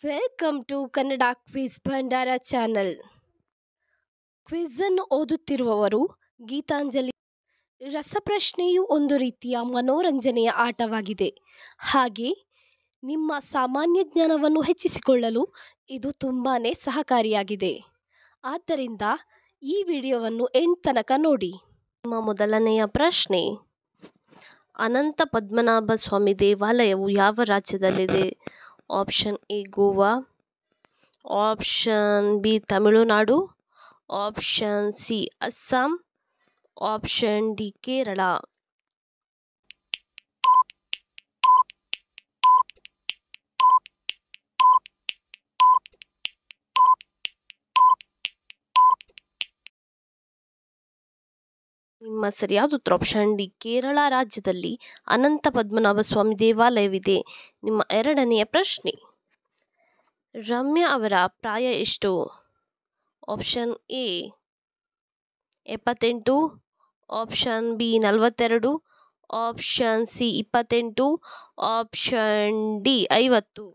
Welcome to Kannada quiz Bhandara channel. Quiz ಅನ್ನು ಓದುತ್ತಿರುವವರು ಗೀತಾಂಜಲಿ. ರಸಪ್ರಶ್ನೆಯು ಒಂದು ರೀತಿಯ ಮನೋರಂಜನೆಯ ಆಟವಾಗಿದೆ. ಹಾಗೆ ನಿಮ್ಮ ಸಾಮಾನ್ಯ ಜ್ಞಾನವನ್ನು ಹೆಚ್ಚಿಸಿಕೊಳ್ಳಲು ಇದು ತುಂಬಾ ಸಹಕಾರಿಯಾಗಿದೆ. ಆದ್ದರಿಂದ ಈ ವಿಡಿಯೋವನ್ನು ಎಂಡ್ ತನಕ ನೋಡಿ. ನಿಮ್ಮ ಮೊದಲನೆಯ ಪ್ರಶ್ನೆ, ಅನಂತ ಪದ್ಮನಾಭ ಸ್ವಾಮಿ ದೇವಾಲಯವು ಯಾವ ರಾಜ್ಯದಲ್ಲಿದೆ? Option A Goa, option B Tamil Nadu, option C Assam, option D Kerala. ನಿಮ್ಮ ಸರಿಯಾದ ಉತ್ತರ ಆಪ್ಷನ್ ಡಿ ಕೇರಳ ರಾಜ್ಯದಲ್ಲಿ ಅನಂತ ಪದ್ಮನಾಭ ಸ್ವಾಮಿ ದೇವಾಲಯವಿದೆ. ನಿಮ್ಮ ಎರಡನೆಯ ಪ್ರಶ್ನೆ, ರಮ್ಯಾ ಅವರ ಪ್ರಾಯ ಎಷ್ಟು? Option A 78, option B 42, option C 28, option D 50.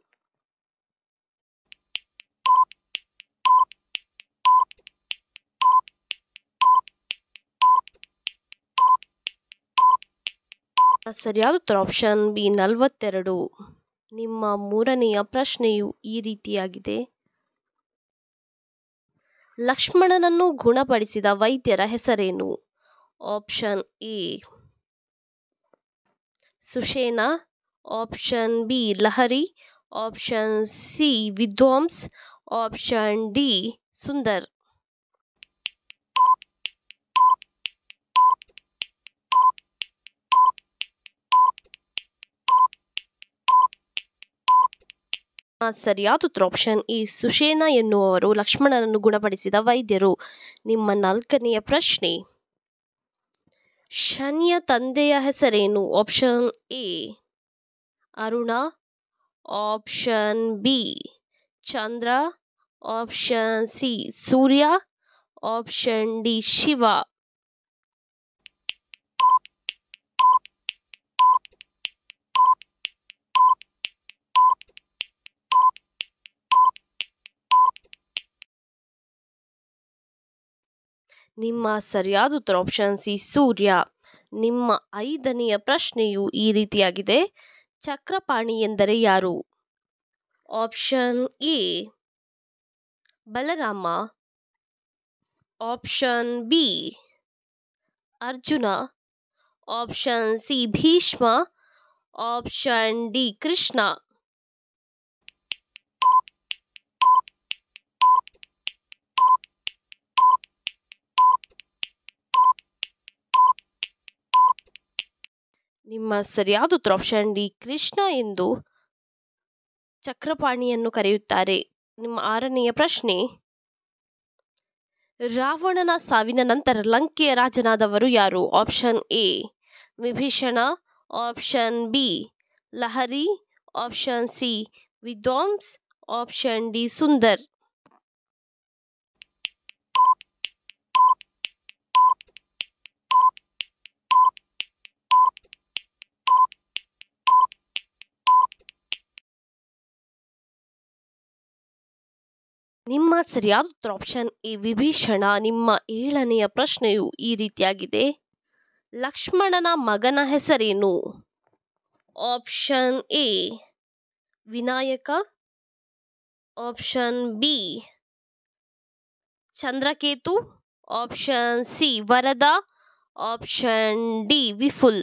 ಸರಿಯಾದ ಉತ್ತರ ಆಪ್ಷನ್ ಬಿ 42. ನಿಮ್ಮ ಮೂರನೆಯ ಪ್ರಶ್ನೆಯು ಈ ರೀತಿಯಾಗಿದೆ. ಲಕ್ಷ್ಮಣನನ್ನು ಗುಣಪಡಿಸಿದ ವೈದ್ಯರ ಹೆಸರೇನು? Option A Sushena, option B Lahari, option C Vidwans, option D Sundar. ಸರಿಯಾದ ಉತ್ತರ ಆಪ್ಷನ್ ಎ ಸುಷೇಣ ಎನ್ನುವವರು ಲಕ್ಷ್ಮಣನನ್ನು ಗುಣಪಡಿಸಿದ ವೈದ್ಯರು. ನಿಮ್ಮ ನಾಲ್ಕನೆಯ ಪ್ರಶ್ನೆ, ಶನಿಯ ತಂದೆಯ ಹೆಸರೇನು? Option A Aruna, option B Chandra, option C Surya, option D Shiva. ನಿಮ್ಮ ಸರಿಯಾದ ಉತ್ತರ ಆಪ್ಷನ್ ಸಿ ಸೂರ್ಯ. ನಿಮ್ಮ ಐದನೆಯ ಪ್ರಶ್ನೆಯು ಈ ರೀತಿಯಾಗಿದೆ. ಚಕ್ರಪಾಣಿ ಎಂದರೆ ಯಾರು? Option A Balarama, option B Arjuna, option C Bhishma, option D Krishna. ನಿಮ್ಮ ಸರಿಯಾದ ಉತ್ತರ ಆಪ್ಷನ್ ಡಿ ಕೃಷ್ಣ ಎಂದು ಚಕ್ರಪಾಣಿಯನ್ನು ಕರೆಯುತ್ತಾರೆ. ನಿಮ್ಮ ಆರನೆಯ ಪ್ರಶ್ನೆ, ರಾವಣನ ಸಾವಿನ ನಂತರ ಲಂಕೆಯ ರಾಜನಾದವರು ಯಾರು? Option A Vibhishana, option B Lahari, option C Vidwans, option D Sundar. ನಿಮ್ಮ ಸರಿಯಾದ ಉತ್ತರ ಆಪ್ಷನ್ ಎ ವಿಭೀಷಣ. ನಿಮ್ಮ ಏಳನೆಯ ಪ್ರಶ್ನೆಯು ಈ ರೀತಿಯಾಗಿದೆ. ಲಕ್ಷ್ಮಣನ ಮಗನ ಹೆಸರೇನು? Option A Vinayaka, option B Chandraketu, option C Varada, option D Vipul.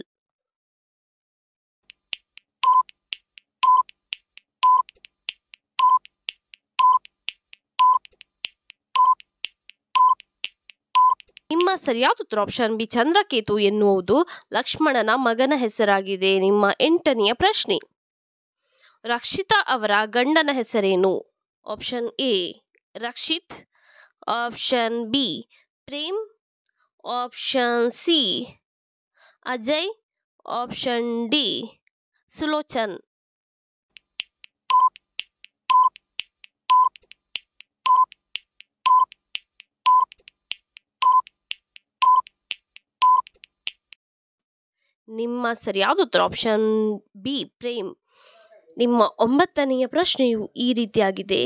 ನಿಮ್ಮ ಸರಿಯಾದ ಉತ್ತರ ಆಪ್ಷನ್ ಬಿ ಚಂದ್ರಕೇತು ಎನ್ನುವುದು ಲಕ್ಷ್ಮಣನ ಮಗನ ಹೆಸರಾಗಿದೆ. ನಿಮ್ಮ ಎಂಟನೆಯ ಪ್ರಶ್ನೆ, ರಕ್ಷಿತಾ ಅವರ ಗಂಡನ ಹೆಸರೇನು? Option A Rakshit, option B Prem, option C Ajay, option D Sulochan. ನಿಮ್ಮ ಸರಿಯಾದ ಉತ್ತರ ಆಪ್ಷನ್ ಬಿ ಪ್ರೇಮ್. ನಿಮ್ಮ 9ನೆಯ ಪ್ರಶ್ನೆಯು ಈ ರೀತಿಯಾಗಿದೆ.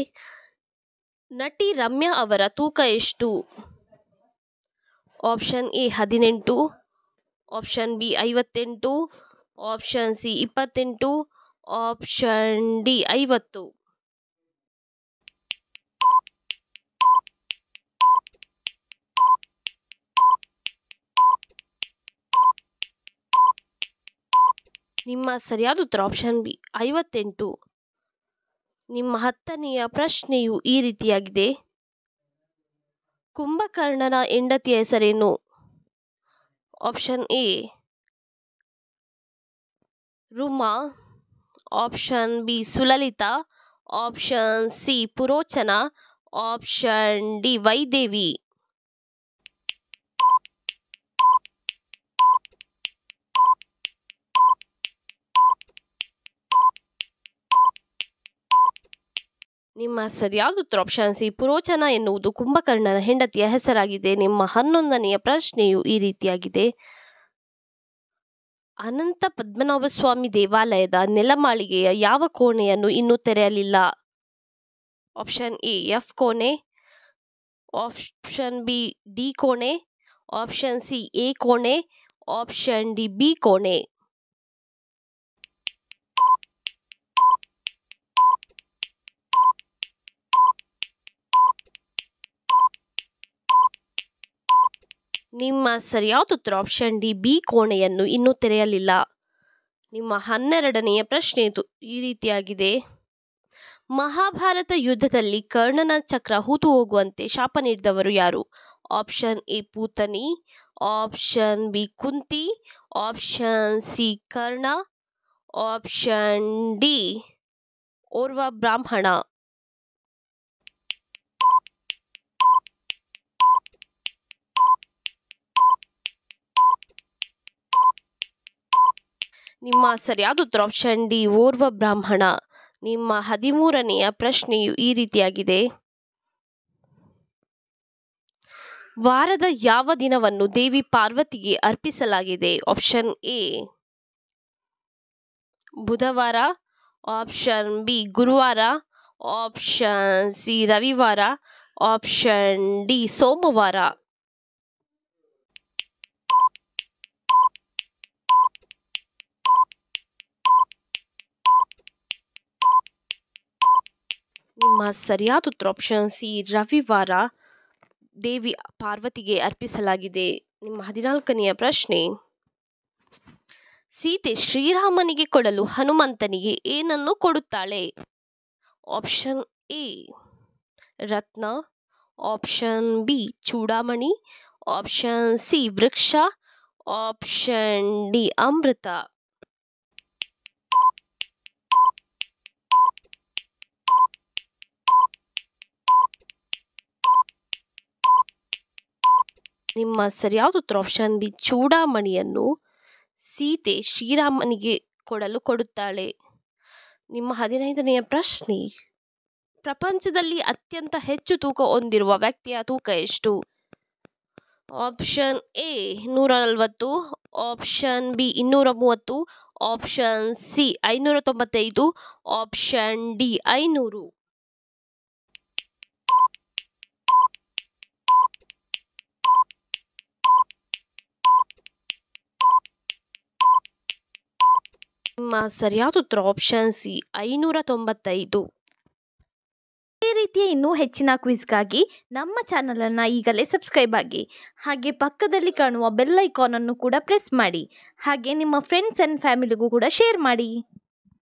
ನಟಿ ರಮ್ಯಾ ಅವರ ತೂಕ ಎಷ್ಟು? Option A 18, option B 58, option C 28, option D 50. ನಿಮ್ಮ ಸರಿಯಾದ ಉತ್ತರ ಆಪ್ಷನ್ ಬಿ 58. ನಿಮ್ಮ 10ನೆಯ ಪ್ರಶ್ನೆಯು ಈ ರೀತಿಯಾಗಿದೆ. ಕುಂಭಕರ್ಣನ ಹೆಂಡತಿಯ ಹೆಸರೇನು? Option A Ruma, option B Sulalita, option C Purochana, option D Vaidevi. ನಿಮ್ಮ ಸರಿಯಾದ ಉತ್ತರ ಆಪ್ಷನ್ ಸಿ ಪುರೋಚನ ಎನ್ನುವುದು ಕುಂಭಕರ್ಣನ ಹೆಂಡತಿಯ ಹೆಸರಾಗಿದೆ. ನಿಮ್ಮ 11ನೆಯ ಪ್ರಶ್ನೆಯು ಈ ರೀತಿಯಾಗಿದೆ. ಅನಂತ ಪದ್ಮನಾಭ ಸ್ವಾಮಿ ದೇವಾಲಯದ ನೆಲಮಾಳಿಗೆಯ ಯಾವ ಕೋಣೆಯನ್ನು ಇನ್ನೂ ತೆರೆಯಲಿಲ್ಲ? ಆಪ್ಷನ್ ಎ ಎಫ್ ಕೋಣೆ, ಆಪ್ಷನ್ ಬಿ ಡಿ ಕೋಣೆ, ಆಪ್ಷನ್ ಸಿ ಎ ಕೋಣೆ, ಆಪ್ಷನ್ ಡಿ ಬಿ ಕೋಣೆ. ನಿಮ್ಮ ಸರಿಯಾದ ಉತ್ತರ ಆಪ್ಷನ್ ಡಿ ಬಿ ಕೋಣೆಯನ್ನು ಇನ್ನೂ ತೆರೆಯಲಿಲ್ಲ. ನಿಮ್ಮ 12ನೆಯ ಪ್ರಶ್ನೆ ಈ ರೀತಿಯಾಗಿದೆ. ಮಹಾಭಾರತ ಯುದ್ಧದಲ್ಲಿ ಕರ್ಣನ ಚಕ್ರ ಹೂತು ಹೋಗುವಂತೆ ಶಾಪ ನೀಡಿದವರು ಯಾರು? Option A Putani, option B Kunti, option C Karna, option D ಓರ್ವ ಬ್ರಾಹ್ಮಣ. ನಿಮ್ಮ ಸರಿಯಾದ ಉತ್ತರ ಆಪ್ಷನ್ ಡಿ ಓರ್ವ ಬ್ರಾಹ್ಮಣ. ನಿಮ್ಮ 13ನೆಯ ಪ್ರಶ್ನೆಯು ಈ ರೀತಿಯಾಗಿದೆ. ವಾರದ ಯಾವ ದಿನವನ್ನು ದೇವಿ ಪಾರ್ವತಿಗೆ ಅರ್ಪಿಸಲಾಗಿದೆ? ಆಪ್ಷನ್ ಎ ಬುಧವಾರ, ಆಪ್ಷನ್ ಬಿ ಗುರುವಾರ, ಆಪ್ಷನ್ ಸಿ ರವಿವಾರ, ಆಪ್ಷನ್ ಡಿ ಸೋಮವಾರ. ನಿಮ್ಮ ಸರಿಯಾದ ಉತ್ತರ ಆಪ್ಷನ್ ಸಿ ರವಿವಾರ ದೇವಿ ಪಾರ್ವತಿಗೆ ಅರ್ಪಿಸಲಾಗಿದೆ. ನಿಮ್ಮ 14ನೆಯ ಪ್ರಶ್ನೆ. ಸೀತೆ ಶ್ರೀರಾಮನಿಗೆ ಕೊಡಲು ಹನುಮಂತನಿಗೆ ಏನನ್ನು ಕೊಡುತ್ತಾಳೆ? ಆಪ್ಷನ್ ಎ ರತ್ನ, ಆಪ್ಷನ್ ಬಿ ಚೂಡಾಮಣಿ, ಆಪ್ಷನ್ ಸಿ ವೃಕ್ಷ, ಆಪ್ಷನ್ ಡಿ ಅಮೃತ. ನಿಮ್ಮ ಸರಿಯಾದ ಉತ್ತರ ಆಪ್ಷನ್ ಬಿ ಚೂಡಾಮಣಿಯನ್ನು ಸೀತೆ ಶ್ರೀರಾಮನಿಗೆ ಕೊಡುತ್ತಾಳೆ. ನಿಮ್ಮ 15ನೆಯ ಪ್ರಶ್ನೆ. ಪ್ರಪಂಚದಲ್ಲಿ ಅತ್ಯಂತ ಹೆಚ್ಚು ತೂಕ ಹೊಂದಿರುವ ವ್ಯಕ್ತಿಯ ತೂಕ ಎಷ್ಟು? Option A 140, option B 230, option C 595, option D 500. ನಿಮ್ಮ ಸರಿಯಾದ ಉತ್ತರ ಆಪ್ಷನ್ ಸಿ 595. ಇದೇ ರೀತಿಯ ಇನ್ನೂ ಹೆಚ್ಚಿನ ಕ್ವಿಜ್ಗಾಗಿ ನಮ್ಮ ಚಾನಲನ್ನು ಈಗಲೇ ಸಬ್ಸ್ಕ್ರೈಬ್ ಆಗಿ, ಹಾಗೆ ಪಕ್ಕದಲ್ಲಿ ಕಾಣುವ ಬೆಲ್ ಐಕಾನನ್ನು ಕೂಡ ಪ್ರೆಸ್ ಮಾಡಿ, ಹಾಗೆ ನಿಮ್ಮ ಫ್ರೆಂಡ್ಸ್ ಆ್ಯಂಡ್ ಫ್ಯಾಮಿಲಿಗೂ ಕೂಡ ಶೇರ್ ಮಾಡಿ.